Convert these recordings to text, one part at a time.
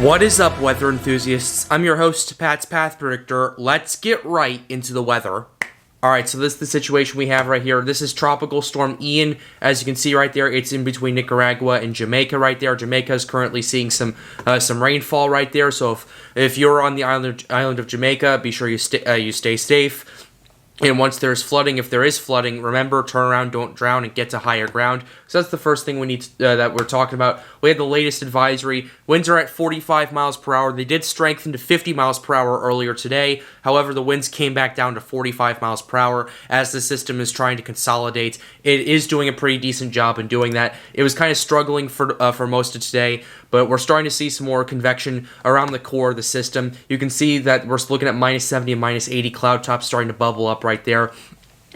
What is up, weather enthusiasts? I'm your host, Pat's Path Predictor. Let's get right into the weather. Alright, so this is the situation we have right here. This is Tropical Storm Ian. As you can see right there, it's in between Nicaragua and Jamaica right there. Jamaica is currently seeing some rainfall right there. So if you're on the island of Jamaica, be sure you stay safe. And once there's flooding, if there is flooding, remember, turn around, don't drown, and get to higher ground. So that's the first thing we need that we're talking about. We had the latest advisory. Winds are at 45 miles per hour. They did strengthen to 50 miles per hour earlier today. However, the winds came back down to 45 miles per hour as the system is trying to consolidate. It is doing a pretty decent job in doing that. It was kind of struggling for most of today, but we're starting to see some more convection around the core of the system. You can see that we're looking at minus 70 and minus 80 cloud tops starting to bubble up right there.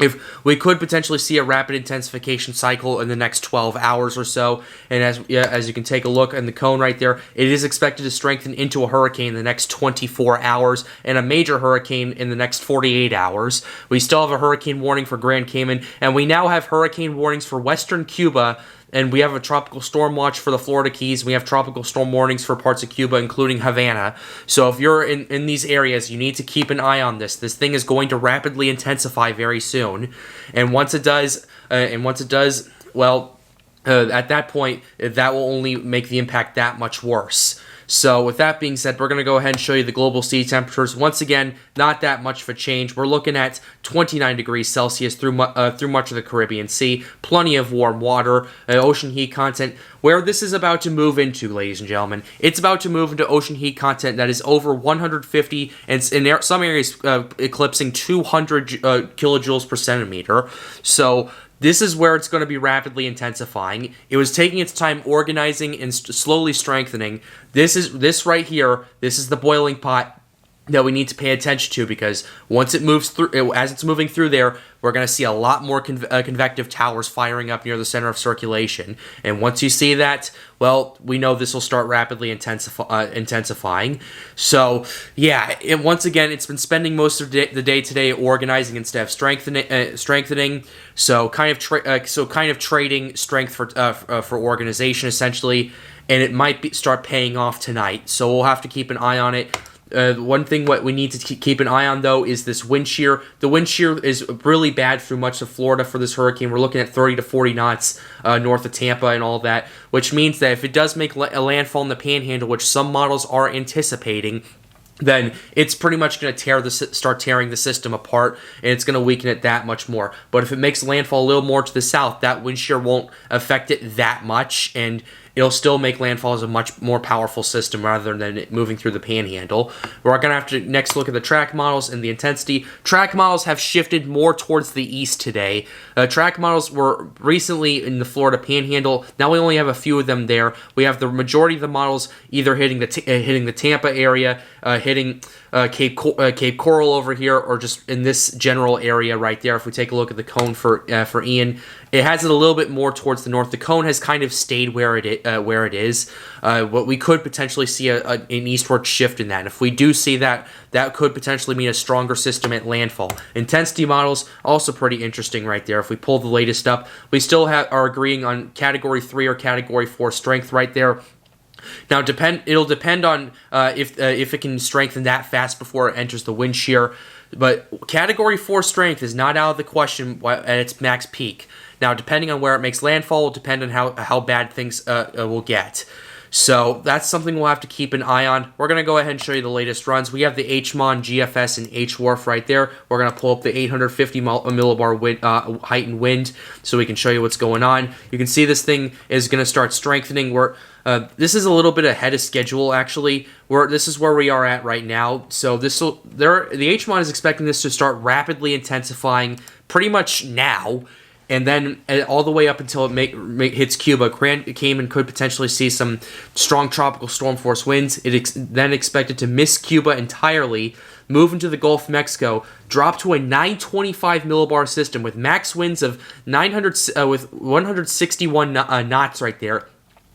If we could potentially see a rapid intensification cycle in the next 12 hours or so, and as you can take a look in the cone right there, it is expected to strengthen into a hurricane in the next 24 hours and a major hurricane in the next 48 hours. We still have a hurricane warning for Grand Cayman, and we now have hurricane warnings for western Cuba, and we have a tropical storm watch for the Florida Keys. We have tropical storm warnings for parts of Cuba, including Havana. So if you're in these areas, you need to keep an eye on this. This thing is going to rapidly intensify very soon. And once it does, well, at that point, that will only make the impact that much worse. So with that being said, we're going to go ahead and show you the global sea temperatures. Once again, not that much of a change. We're looking at 29 degrees Celsius through much of the Caribbean Sea. Plenty of warm water, ocean heat content. Where this is about to move into, ladies and gentlemen, it's about to move into ocean heat content that is over 150, and in some areas eclipsing 200 kilojoules per centimeter. So this is where it's going to be rapidly intensifying. It was taking its time organizing and slowly strengthening. This right here, this is the boiling pot that we need to pay attention to, because once it moves through, as it's moving through there, we're going to see a lot more convective towers firing up near the center of circulation. And once you see that, well, we know this will start rapidly intensifying. So, yeah, once again, it's been spending most of the day today organizing instead of strengthening. So, kind of trading strength for organization, essentially. And it might start paying off tonight. So we'll have to keep an eye on it. One thing what we need to keep an eye on, though, is this wind shear. The wind shear is really bad through much of Florida for this hurricane. We're looking at 30 to 40 knots north of Tampa and all that, which means that if it does make a landfall in the Panhandle, which some models are anticipating, then it's pretty much going to start tearing the system apart, and it's going to weaken it that much more. But if it makes landfall a little more to the south, that wind shear won't affect it that much, and it'll still make landfall as a much more powerful system rather than it moving through the Panhandle. We're going to have to next look at the track models and the intensity. Track models have shifted more towards the east today. Track models were recently in the Florida Panhandle. Now we only have a few of them there. We have the majority of the models either hitting the Tampa area, hitting Cape Coral over here, or just in this general area right there. If we take a look at the cone for Ian, it has it a little bit more towards the north. The cone has kind of stayed where it is. What we could potentially see an eastward shift in that. If we do see that, that could potentially mean a stronger system at landfall. Intensity models, also pretty interesting right there. If we pull the latest up, we still are agreeing on Category 3 or Category 4 strength right there. Now, it'll depend on if it can strengthen that fast before it enters the wind shear. But Category 4 strength is not out of the question at its max peak. Now, depending on where it makes landfall, will depend on how bad things will get. So that's something we'll have to keep an eye on. We're going to go ahead and show you the latest runs. We have the HMON, GFS, and HWRF right there. We're going to pull up the 850 millibar height and wind so we can show you what's going on. You can see this thing is going to start strengthening. This is a little bit ahead of schedule, actually. This is where we are at right now. So the HMON is expecting this to start rapidly intensifying pretty much now, and then all the way up until it hits Cuba. Grand Cayman could potentially see some strong tropical storm force winds. Then expected to miss Cuba entirely, move into the Gulf of Mexico, drop to a 925 millibar system with max winds of 161 knots right there.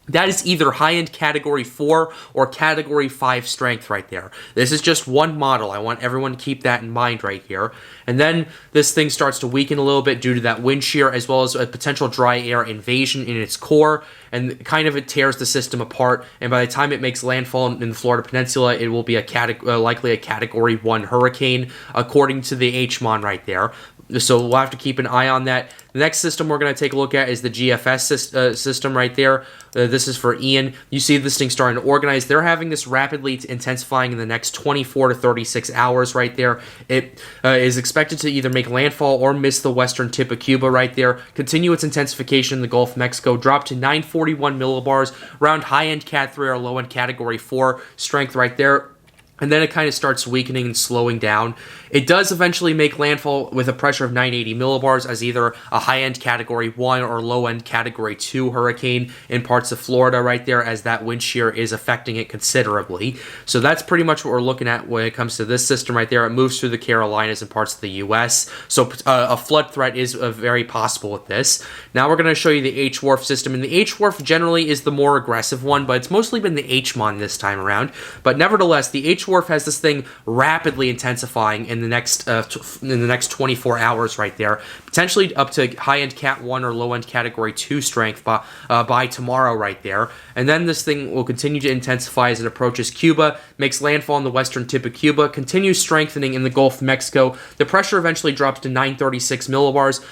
that is either high-end Category 4 or Category 5 strength right there. This is just one model. I want everyone to keep that in mind right here. And then this thing starts to weaken a little bit due to that wind shear, as well as a potential dry air invasion in its core, and kind of it tears the system apart. And by the time it makes landfall in the Florida Peninsula, it will be likely a Category 1 hurricane, according to the HMON right there. So we'll have to keep an eye on that. The next system we're going to take a look at is the GFS system right there. This is for Ian. You see this thing starting to organize. They're having this rapidly intensifying in the next 24 to 36 hours right there. It is expected to either make landfall or miss the western tip of Cuba right there. Continue its intensification in the Gulf of Mexico. Drop to 941 millibars, around high-end Cat 3 or low-end Category 4 strength right there. And then it kind of starts weakening and slowing down. It does eventually make landfall with a pressure of 980 millibars as either a high-end Category 1 or low-end Category 2 hurricane in parts of Florida right there, as that wind shear is affecting it considerably. So that's pretty much what we're looking at when it comes to this system right there. It moves through the Carolinas and parts of the U.S., so a flood threat is very possible with this. Now we're going to show you the HWRF system, and the HWRF generally is the more aggressive one, but it's mostly been the HMON this time around. But nevertheless, the HWRF has this thing rapidly intensifying in the next 24 hours right there, potentially up to high-end Cat 1 or low-end Category 2 strength by tomorrow right there. And then this thing will continue to intensify as it approaches Cuba, makes landfall on the western tip of Cuba, continues strengthening in the Gulf of Mexico. The pressure eventually drops to 936 millibars.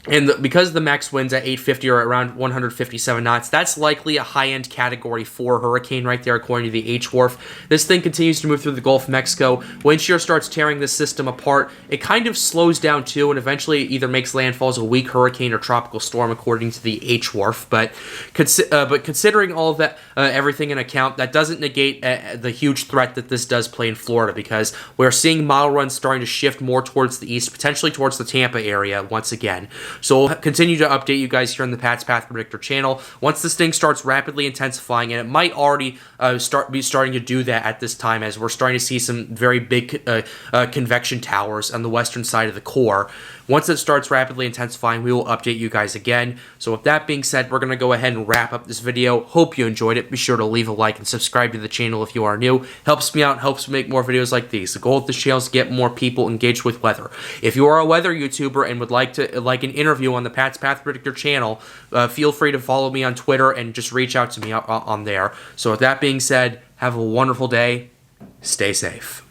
And because the max winds at 850 or around 157 knots, that's likely a high-end Category 4 hurricane right there, according to the HWRF. This thing continues to move through the Gulf of Mexico. Wind shear starts tearing this system apart. It kind of slows down too, and eventually either makes landfall as a weak hurricane or tropical storm, according to the HWRF. But considering all of that, everything in account, that doesn't negate the huge threat that this does play in Florida, because we're seeing model runs starting to shift more towards the east, potentially towards the Tampa area once again. So we'll continue to update you guys here on the Pat's Path Predictor channel once this thing starts rapidly intensifying, and it might already be starting to do that at this time, as we're starting to see some very big convection towers on the western side of the core. Once it starts rapidly intensifying, we will update you guys again. So with that being said, we're going to go ahead and wrap up this video. Hope you enjoyed it. Be sure to leave a like and subscribe to the channel if you are new. Helps me out, helps me make more videos like these. The goal of this channel is to get more people engaged with weather. If you are a weather YouTuber and would like an interview on the Pat's Path Predictor channel, feel free to follow me on Twitter and just reach out to me on there. So with that being said, have a wonderful day. Stay safe.